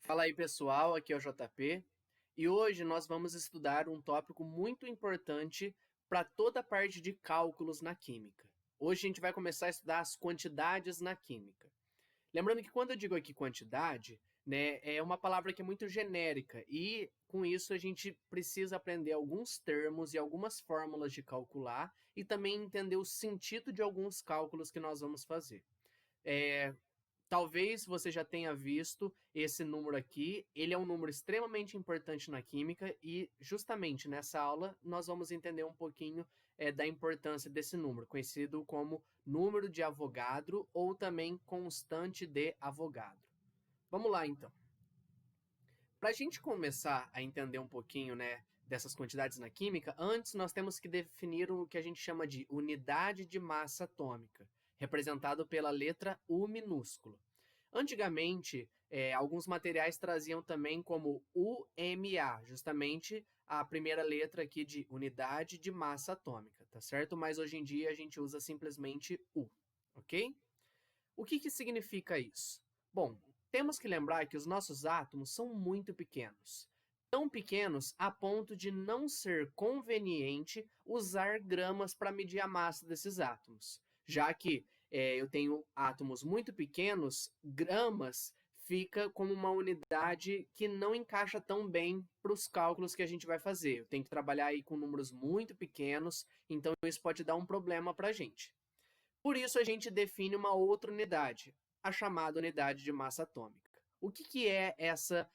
Fala aí pessoal, aqui é o JP e hoje nós vamos estudar um tópico muito importante para toda a parte de cálculos na química. Hoje a gente vai começar a estudar as quantidades na química. Lembrando que quando eu digo aqui quantidade, né, é uma palavra que é muito genérica e com isso a gente precisa aprender alguns termos e algumas fórmulas de calcular e também entender o sentido de alguns cálculos que nós vamos fazer. Talvez você já tenha visto esse número aqui, ele é um número extremamente importante na química e justamente nessa aula nós vamos entender um pouquinho da importância desse número, conhecido como número de Avogadro ou também constante de Avogadro. Vamos lá então. Para a gente começar a entender um pouquinho dessas quantidades na química, antes nós temos que definir o que a gente chama de unidade de massa atômica, representado pela letra U minúsculo. Antigamente, alguns materiais traziam também como UMA, justamente a primeira letra aqui de unidade de massa atômica, tá certo? Mas hoje em dia a gente usa simplesmente U, ok? O que significa isso? Bom, temos que lembrar que os nossos átomos são muito pequenos. Tão pequenos a ponto de não ser conveniente usar gramas para medir a massa desses átomos. Já que eu tenho átomos muito pequenos, gramas fica como uma unidade que não encaixa tão bem para os cálculos que a gente vai fazer. Eu tenho que trabalhar aí com números muito pequenos, então isso pode dar um problema para a gente. Por isso, a gente define uma outra unidade, a chamada unidade de massa atômica. O que é essa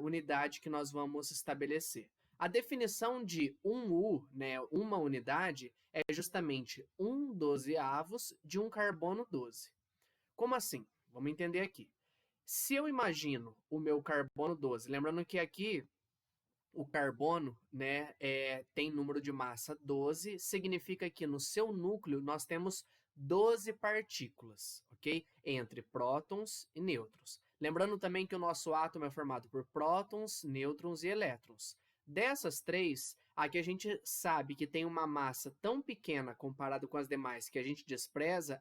unidade que nós vamos estabelecer? A definição de 1U, né, uma unidade, é justamente 1/12 de um carbono 12. Como assim? Vamos entender aqui. Se eu imagino o meu carbono 12, lembrando que aqui o carbono tem número de massa 12, significa que no seu núcleo nós temos 12 partículas, ok? Entre prótons e nêutrons. Lembrando também que o nosso átomo é formado por prótons, nêutrons e elétrons. Dessas três, aqui a gente sabe que tem uma massa tão pequena comparado com as demais que a gente despreza,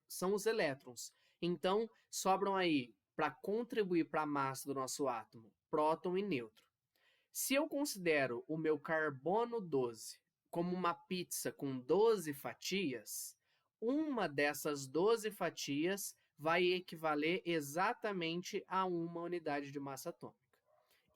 são os elétrons. Então, sobram aí, para contribuir para a massa do nosso átomo, próton e nêutron. Se eu considero o meu carbono 12 como uma pizza com 12 fatias, uma dessas 12 fatias vai equivaler exatamente a uma unidade de massa atômica.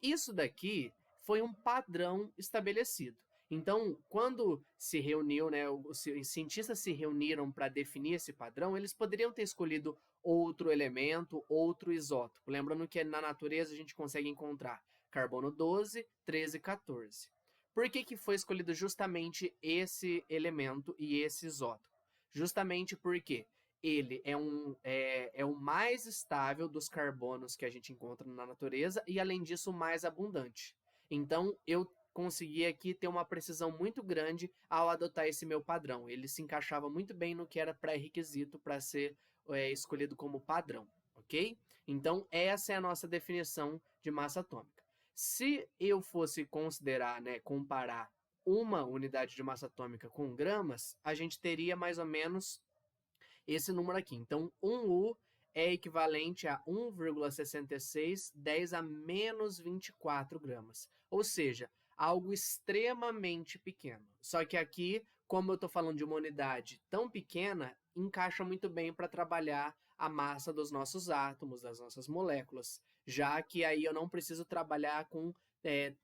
Isso daqui foi um padrão estabelecido. Então, quando se reuniu, os cientistas se reuniram para definir esse padrão, eles poderiam ter escolhido outro elemento, outro isótopo. Lembrando que na natureza a gente consegue encontrar carbono 12, 13 e 14. Por que foi escolhido justamente esse elemento e esse isótopo? Justamente porque ele é o mais estável dos carbonos que a gente encontra na natureza e, além disso, o mais abundante. Então, eu consegui aqui ter uma precisão muito grande ao adotar esse meu padrão. Ele se encaixava muito bem no que era pré-requisito para ser escolhido como padrão, ok? Então, essa é a nossa definição de massa atômica. Se eu fosse considerar, comparar uma unidade de massa atômica com gramas, a gente teria mais ou menos esse número aqui. Então, 1U é equivalente a 1,66 10 a menos 24 gramas. Ou seja, algo extremamente pequeno. Só que aqui, como eu estou falando de uma unidade tão pequena, encaixa muito bem para trabalhar a massa dos nossos átomos, das nossas moléculas, já que aí eu não preciso trabalhar com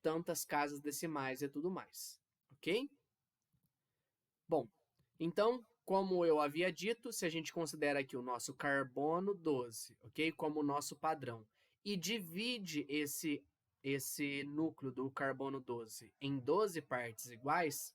tantas casas decimais e tudo mais, ok? Bom, então, como eu havia dito, se a gente considera aqui o nosso carbono 12, ok? Como o nosso padrão, e divide esse núcleo do carbono 12 em 12 partes iguais,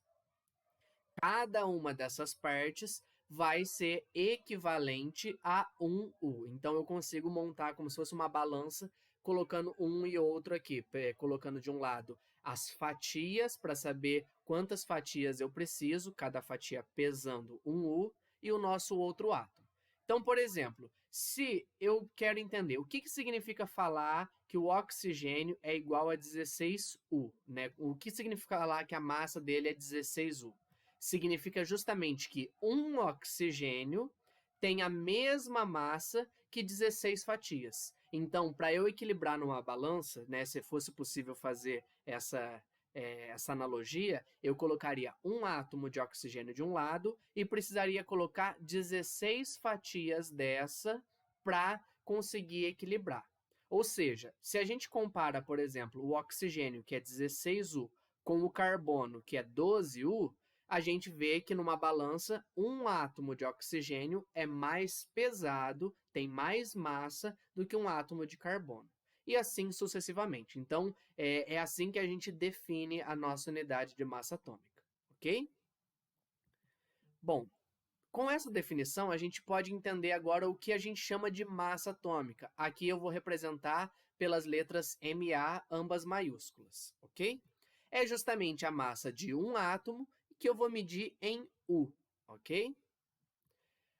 cada uma dessas partes vai ser equivalente a 1U. Então, eu consigo montar como se fosse uma balança, colocando um e outro aqui, colocando de um lado as fatias para saber quantas fatias eu preciso, cada fatia pesando 1U, e o nosso outro átomo. Então, por exemplo, se eu quero entender o que significa falar que o oxigênio é igual a 16U, né? O que significa falar que a massa dele é 16U? Significa justamente que um oxigênio tem a mesma massa que 16 fatias. Então, para eu equilibrar numa balança, né, se fosse possível fazer essa analogia, eu colocaria um átomo de oxigênio de um lado e precisaria colocar 16 fatias dessa para conseguir equilibrar. Ou seja, se a gente compara, por exemplo, o oxigênio, que é 16U, com o carbono, que é 12U, a gente vê que numa balança, um átomo de oxigênio é mais pesado, tem mais massa do que um átomo de carbono. E assim sucessivamente. Então, é assim que a gente define a nossa unidade de massa atômica, ok? Bom, com essa definição, a gente pode entender agora o que a gente chama de massa atômica. Aqui eu vou representar pelas letras MA, ambas maiúsculas, ok? É justamente a massa de um átomo que eu vou medir em U, ok?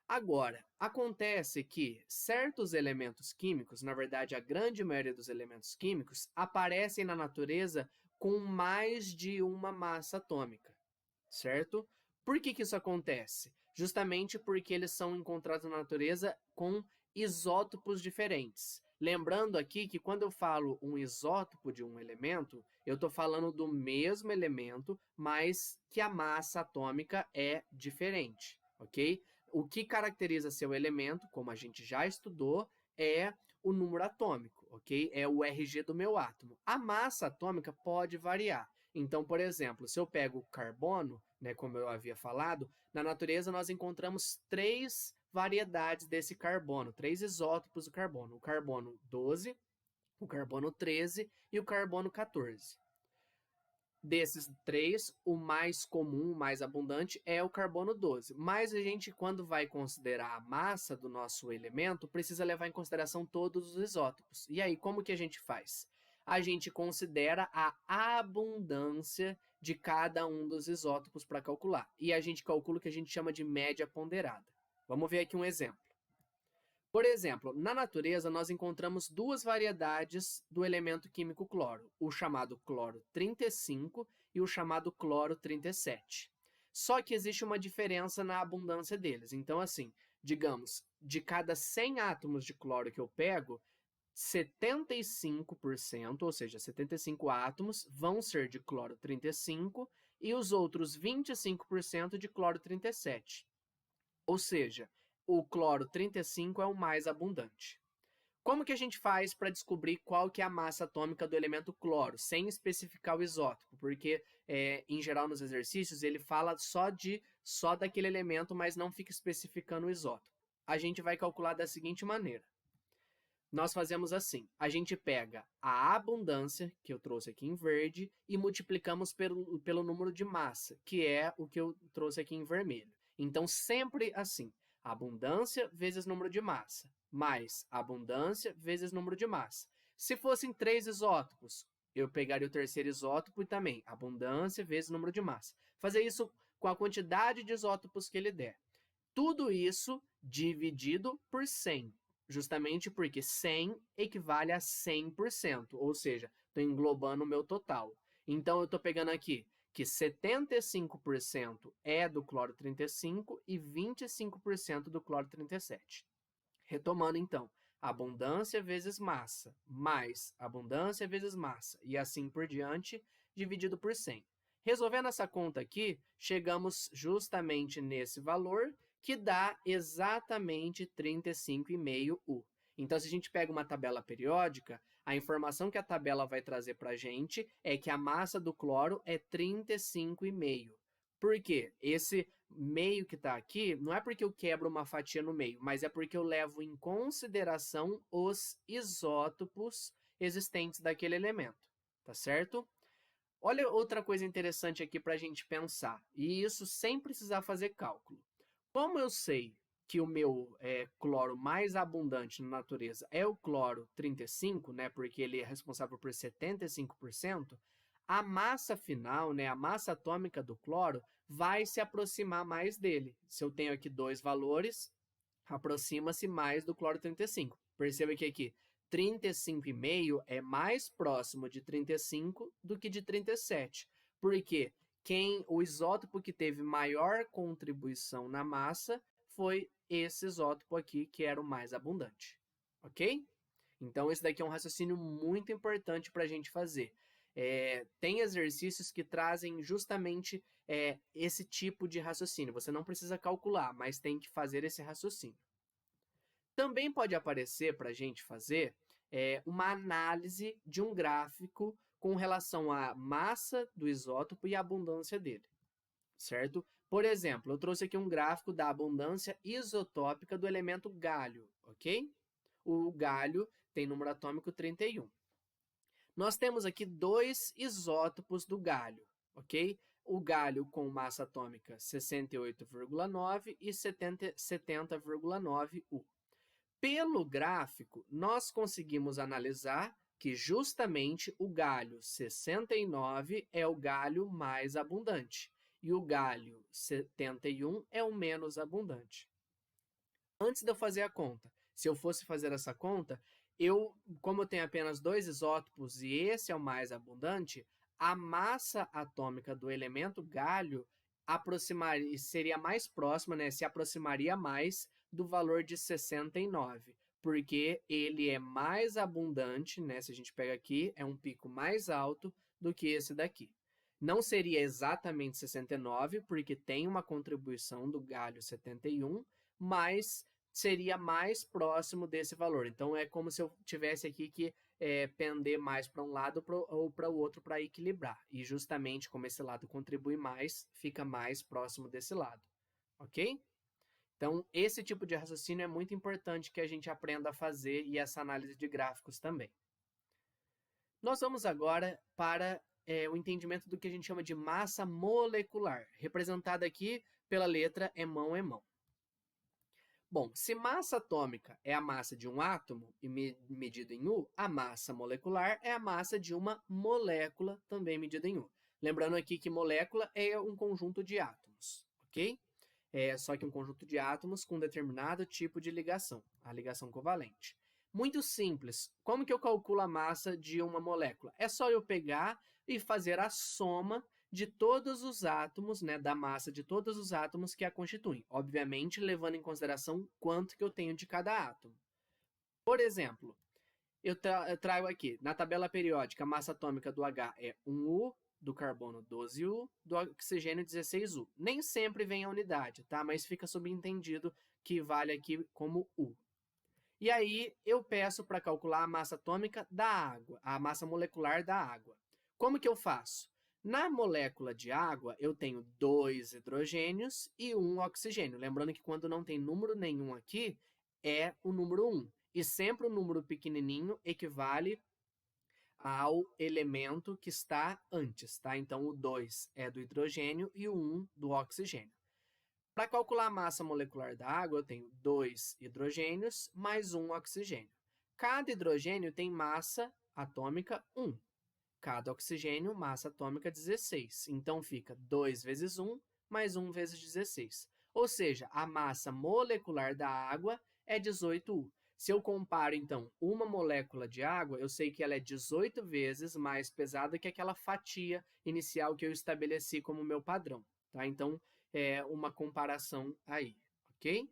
Agora, acontece que certos elementos químicos, na verdade a grande maioria dos elementos químicos, aparecem na natureza com mais de uma massa atômica, certo? Por que isso acontece? Justamente porque eles são encontrados na natureza com isótopos diferentes. Lembrando aqui que quando eu falo um isótopo de um elemento, eu estou falando do mesmo elemento, mas que a massa atômica é diferente, ok? O que caracteriza seu elemento, como a gente já estudou, é o número atômico, ok? É o RG do meu átomo. A massa atômica pode variar. Então, por exemplo, se eu pego o carbono, né, como eu havia falado, na natureza nós encontramos 3 variedades desse carbono, 3 isótopos do carbono. O carbono 12, o carbono 13 e o carbono 14. Desses 3, o mais comum, o mais abundante, é o carbono 12. Mas a gente, quando vai considerar a massa do nosso elemento, precisa levar em consideração todos os isótopos. E aí, como que a gente faz? A gente considera a abundância de cada um dos isótopos para calcular. E a gente calcula o que a gente chama de média ponderada. Vamos ver aqui um exemplo. Por exemplo, na natureza nós encontramos 2 variedades do elemento químico cloro, o chamado cloro 35 e o chamado cloro 37. Só que existe uma diferença na abundância deles. Então, assim, digamos, de cada 100 átomos de cloro que eu pego, 75%, ou seja, 75 átomos, vão ser de cloro 35 e os outros 25% de cloro 37. Ou seja, o cloro 35 é o mais abundante. Como que a gente faz para descobrir qual que é a massa atômica do elemento cloro, sem especificar o isótopo? Porque, em geral, nos exercícios, ele fala só daquele elemento, mas não fica especificando o isótopo. A gente vai calcular da seguinte maneira. Nós fazemos assim, a gente pega a abundância, que eu trouxe aqui em verde, e multiplicamos pelo número de massa, que é o que eu trouxe aqui em vermelho. Então, sempre assim, abundância vezes número de massa, mais abundância vezes número de massa. Se fossem 3 isótopos, eu pegaria o terceiro isótopo e também abundância vezes número de massa. Fazer isso com a quantidade de isótopos que ele der. Tudo isso dividido por 100. Justamente porque 100 equivale a 100%, ou seja, estou englobando o meu total. Então, eu estou pegando aqui que 75% é do cloro 35 e 25% do cloro 37. Retomando, então, abundância vezes massa, mais abundância vezes massa, e assim por diante, dividido por 100. Resolvendo essa conta aqui, chegamos justamente nesse valor, que dá exatamente 35,5 U. Então, se a gente pega uma tabela periódica, a informação que a tabela vai trazer para a gente é que a massa do cloro é 35,5. Por quê? Esse meio que está aqui, não é porque eu quebro uma fatia no meio, mas é porque eu levo em consideração os isótopos existentes daquele elemento, tá certo? Olha outra coisa interessante aqui para a gente pensar, e isso sem precisar fazer cálculo. Como eu sei que o meu cloro mais abundante na natureza é o cloro 35, né, porque ele é responsável por 75%, a massa final, né, a massa atômica do cloro, vai se aproximar mais dele. Se eu tenho aqui 2 valores, aproxima-se mais do cloro 35. Perceba que aqui 35,5 é mais próximo de 35 do que de 37. Por quê? O isótopo que teve maior contribuição na massa foi esse isótopo aqui, que era o mais abundante. ok? Então, esse daqui é um raciocínio muito importante para a gente fazer. Tem exercícios que trazem justamente esse tipo de raciocínio. Você não precisa calcular, mas tem que fazer esse raciocínio. Também pode aparecer para a gente fazer uma análise de um gráfico com relação à massa do isótopo e a abundância dele, certo? Por exemplo, eu trouxe aqui um gráfico da abundância isotópica do elemento galho, ok? O galho tem número atômico 31. Nós temos aqui dois isótopos do galho, ok? O galho com massa atômica 68,9 e 70,9 U. Pelo gráfico, nós conseguimos analisar que justamente o galho 69 é o galho mais abundante e o galho 71 é o menos abundante. Antes de eu fazer a conta, se eu fosse fazer essa conta, como eu tenho apenas dois isótopos e esse é o mais abundante, a massa atômica do elemento galho seria mais próxima, né, se aproximaria mais do valor de 69, porque ele é mais abundante, né, se a gente pega aqui, é um pico mais alto do que esse daqui. Não seria exatamente 69, porque tem uma contribuição do galho 71, mas seria mais próximo desse valor. Então, é como se eu tivesse aqui que pender mais para um lado ou para o outro para equilibrar. E justamente como esse lado contribui mais, fica mais próximo desse lado. Ok? Então, esse tipo de raciocínio é muito importante que a gente aprenda a fazer e essa análise de gráficos também. Nós vamos agora para o entendimento do que a gente chama de massa molecular, representada aqui pela letra EMão. Bom, se massa atômica é a massa de um átomo, e medida em U, a massa molecular é a massa de uma molécula, também medida em U. Lembrando aqui que molécula é um conjunto de átomos, ok? Só que um conjunto de átomos com determinado tipo de ligação, a ligação covalente. Muito simples. Como que eu calculo a massa de uma molécula? É só eu pegar e fazer a soma de todos os átomos, né, da massa de todos os átomos que a constituem. Obviamente, levando em consideração quanto que eu tenho de cada átomo. Por exemplo, eu trago aqui, na tabela periódica, a massa atômica do H é 1U, do carbono 12U, do oxigênio 16U. Nem sempre vem a unidade, tá? Mas fica subentendido que vale aqui como U. E aí, eu peço para calcular a massa atômica da água, a massa molecular da água. Como que eu faço? Na molécula de água, eu tenho 2 hidrogênios e 1 oxigênio. Lembrando que quando não tem número nenhum aqui, é o número 1. E sempre o número pequenininho equivale ao elemento que está antes, tá? Então, o 2 é do hidrogênio e o 1 do oxigênio. Para calcular a massa molecular da água, eu tenho 2 hidrogênios mais 1 oxigênio. Cada hidrogênio tem massa atômica 1. Cada oxigênio, massa atômica 16. Então, fica 2 vezes 1 mais 1 vezes 16. Ou seja, a massa molecular da água é 18U. Se eu comparo, então, uma molécula de água, eu sei que ela é 18 vezes mais pesada que aquela fatia inicial que eu estabeleci como meu padrão. Tá? Então, é uma comparação aí, ok?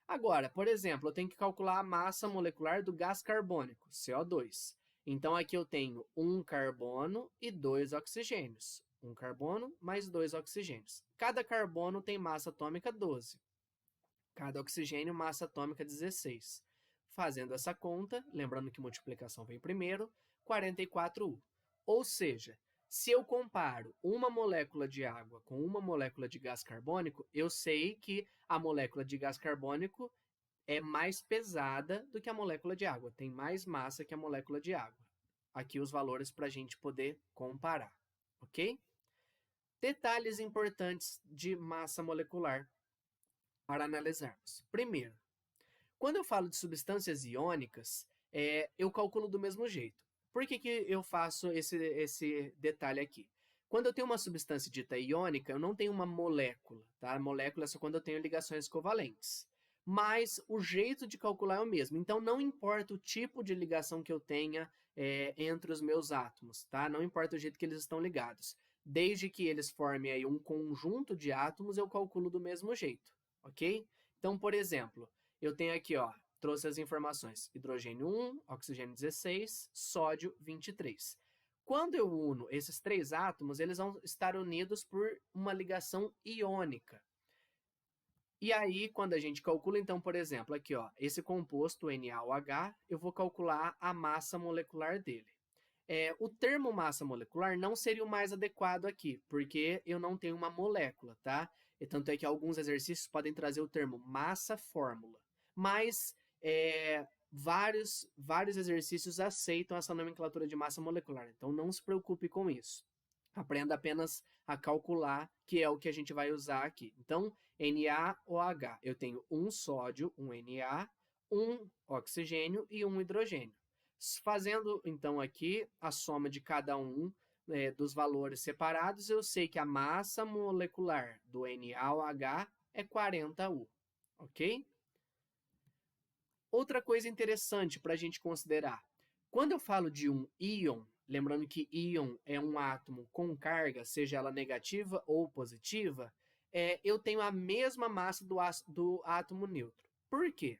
Agora, por exemplo, eu tenho que calcular a massa molecular do gás carbônico, CO2. Então, aqui eu tenho 1 carbono e 2 oxigênios. 1 carbono mais 2 oxigênios. Cada carbono tem massa atômica 12. Cada oxigênio, massa atômica 16. Fazendo essa conta, lembrando que multiplicação vem primeiro, 44U. Ou seja, se eu comparo uma molécula de água com uma molécula de gás carbônico, eu sei que a molécula de gás carbônico é mais pesada do que a molécula de água, tem mais massa que a molécula de água. Aqui os valores para a gente poder comparar, ok? Detalhes importantes de massa molecular para analisarmos. Primeiro, quando eu falo de substâncias iônicas, eu calculo do mesmo jeito. Por que eu faço esse detalhe aqui? Quando eu tenho uma substância dita iônica, eu não tenho uma molécula, tá? A molécula é só quando eu tenho ligações covalentes. Mas o jeito de calcular é o mesmo. Então, não importa o tipo de ligação que eu tenha entre os meus átomos, tá? Não importa o jeito que eles estão ligados. Desde que eles formem aí um conjunto de átomos, eu calculo do mesmo jeito, ok? Então, por exemplo, eu tenho aqui, ó, trouxe as informações. Hidrogênio 1, oxigênio 16, sódio 23. Quando eu uno esses 3 átomos, eles vão estar unidos por uma ligação iônica. E aí, quando a gente calcula, então, por exemplo, aqui, ó, esse composto NaOH, eu vou calcular a massa molecular dele. O termo massa molecular não seria o mais adequado aqui, porque eu não tenho uma molécula, tá? E tanto é que alguns exercícios podem trazer o termo massa-fórmula. Mas vários exercícios aceitam essa nomenclatura de massa molecular, então não se preocupe com isso. Aprenda apenas a calcular, que é o que a gente vai usar aqui. Então, NaOH, eu tenho um sódio, um Na, um oxigênio e um hidrogênio. Fazendo, então, aqui a soma de cada um dos valores separados, eu sei que a massa molecular do NaOH é 40U, ok? Outra coisa interessante para a gente considerar. Quando eu falo de um íon, lembrando que íon é um átomo com carga, seja ela negativa ou positiva, eu tenho a mesma massa do átomo neutro. Por quê?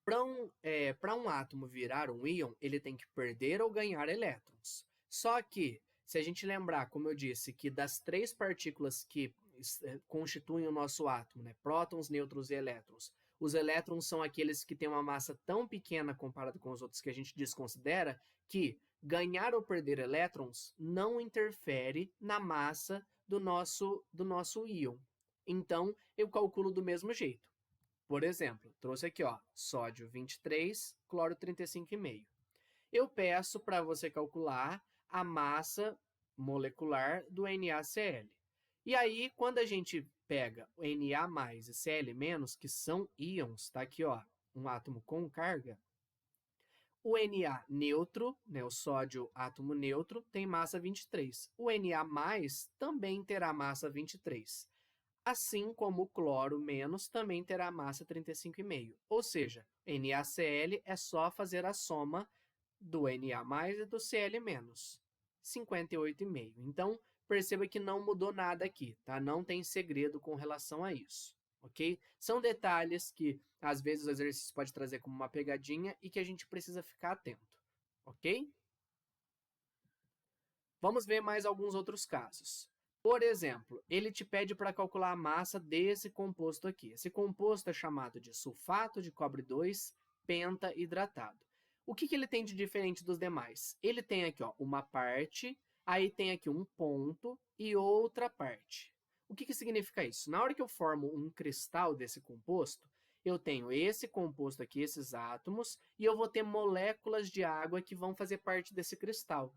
Para um átomo virar um íon, ele tem que perder ou ganhar elétrons. Só que, se a gente lembrar, como eu disse, que das 3 partículas que constituem o nosso átomo, né, prótons, nêutrons e elétrons, os elétrons são aqueles que têm uma massa tão pequena comparado com os outros que a gente desconsidera, que ganhar ou perder elétrons não interfere na massa do nosso íon. Então, eu calculo do mesmo jeito. Por exemplo, trouxe aqui, ó, sódio 23, cloro 35,5. Eu peço para você calcular a massa molecular do NaCl. E aí, quando a gente pega o Na+ e Cl-, que são íons, tá aqui, ó, um átomo com carga, o Na neutro, né, o sódio átomo neutro, tem massa 23. O Na+ também terá massa 23. Assim como o cloro menos também terá massa 35,5. Ou seja, NaCl é só fazer a soma do Na+ e do Cl-, 58,5. Então, perceba que não mudou nada aqui, tá? Não tem segredo com relação a isso, ok? São detalhes que, às vezes, o exercício pode trazer como uma pegadinha e que a gente precisa ficar atento, ok? Vamos ver mais alguns outros casos. Por exemplo, ele te pede para calcular a massa desse composto aqui. Esse composto é chamado de sulfato de cobre 2 pentaidratado. O que ele tem de diferente dos demais? Ele tem aqui, ó, uma parte, aí tem aqui um ponto e outra parte. O que significa isso? Na hora que eu formo um cristal desse composto, eu tenho esse composto aqui, esses átomos, e eu vou ter moléculas de água que vão fazer parte desse cristal.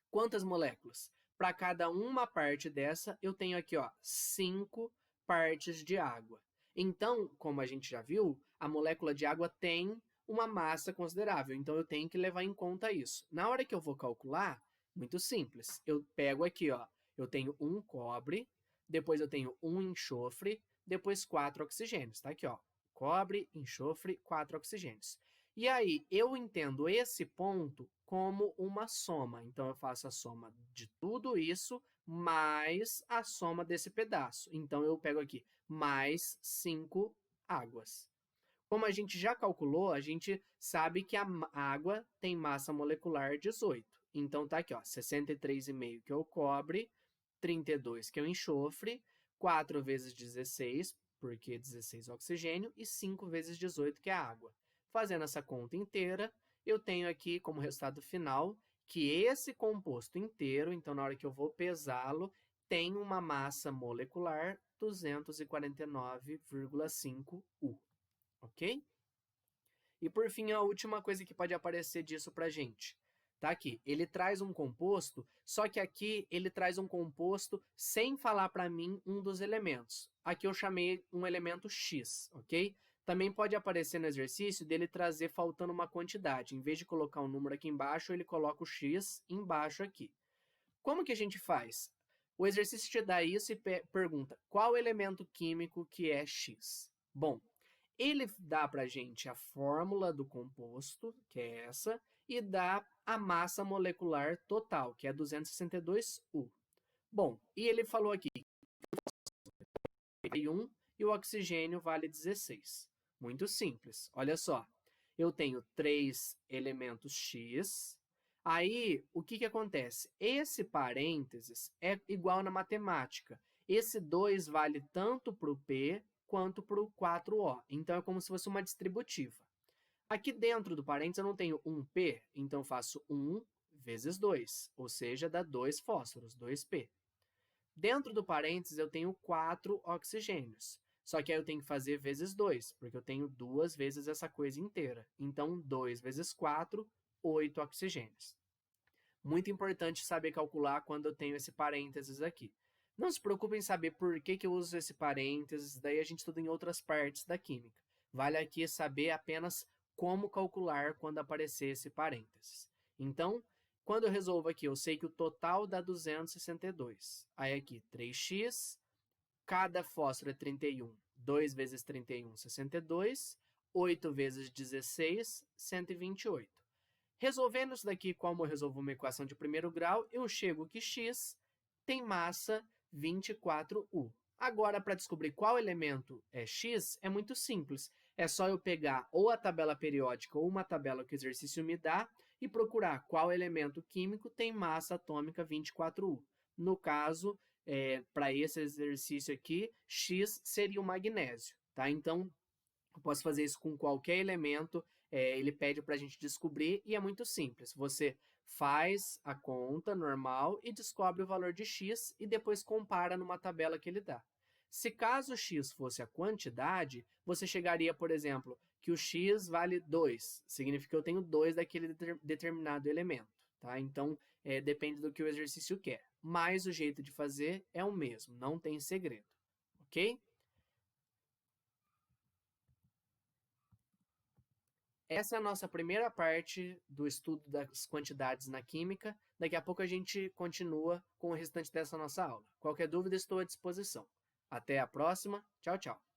Quantas moléculas? Para cada uma parte dessa, eu tenho aqui, ó, 5 partes de água. Então, como a gente já viu, a molécula de água tem uma massa considerável, então eu tenho que levar em conta isso. Na hora que eu vou calcular, muito simples. Eu pego aqui, ó, eu tenho um cobre, depois eu tenho um enxofre, depois 4 oxigênios, tá aqui, ó. Cobre, enxofre, 4 oxigênios. E aí, eu entendo esse ponto como uma soma. Então, eu faço a soma de tudo isso mais a soma desse pedaço. Então, eu pego aqui mais 5 águas. Como a gente já calculou, a gente sabe que a água tem massa molecular 18. Então, tá aqui, ó, 63,5 que é o cobre, 32 que é o enxofre, 4 vezes 16, porque 16 é oxigênio, e 5 vezes 18, que é a água. Fazendo essa conta inteira, eu tenho aqui como resultado final que esse composto inteiro, então na hora que eu vou pesá-lo, tem uma massa molecular 249,5 U, ok? E por fim, a última coisa que pode aparecer disso pra gente. Tá aqui, ele traz um composto, só que aqui ele traz um composto sem falar para mim um dos elementos. Aqui eu chamei um elemento X, ok? Também pode aparecer no exercício dele trazer faltando uma quantidade. Em vez de colocar um número aqui embaixo, ele coloca o X embaixo aqui. Como que a gente faz? O exercício te dá isso e pergunta qual elemento químico que é X. Bom, ele dá para a gente a fórmula do composto, que é essa, e dá a massa molecular total, que é 262U. Bom, e ele falou aqui que 1 e o oxigênio vale 16. Muito simples. Olha só, eu tenho 3 elementos x. Aí, o que acontece? Esse parênteses é igual na matemática. Esse 2 vale tanto para o P quanto para o 4O. Então, é como se fosse uma distributiva. Aqui dentro do parênteses eu não tenho 1P, então faço 1 vezes 2, ou seja, dá 2 fósforos, 2P. Dentro do parênteses eu tenho 4 oxigênios, só que aí eu tenho que fazer vezes 2, porque eu tenho 2 vezes essa coisa inteira. Então, 2 vezes 4, 8 oxigênios. Muito importante saber calcular quando eu tenho esse parênteses aqui. Não se preocupe em saber por que eu uso esse parênteses, daí a gente estuda em outras partes da química. Vale aqui saber apenas como calcular quando aparecer esse parênteses. Então, quando eu resolvo aqui, eu sei que o total dá 262. Aí aqui, 3x, cada fósforo é 31. 2 vezes 31, 62. 8 vezes 16, 128. Resolvendo isso daqui como eu resolvo uma equação de primeiro grau, eu chego que x tem massa 24U. Agora, para descobrir qual elemento é x, é muito simples. É só eu pegar ou a tabela periódica ou uma tabela que o exercício me dá e procurar qual elemento químico tem massa atômica 24U. No caso, para esse exercício aqui, x seria o magnésio. Tá? Então, eu posso fazer isso com qualquer elemento, ele pede para a gente descobrir e é muito simples. Você faz a conta normal e descobre o valor de x e depois compara numa tabela que ele dá. Se caso x fosse a quantidade, você chegaria, por exemplo, que o x vale 2, significa que eu tenho 2 daquele determinado elemento. Tá? Então, depende do que o exercício quer. Mas o jeito de fazer é o mesmo, não tem segredo. Ok? Essa é a nossa primeira parte do estudo das quantidades na química. Daqui a pouco a gente continua com o restante dessa nossa aula. Qualquer dúvida, estou à disposição. Até a próxima. Tchau, tchau.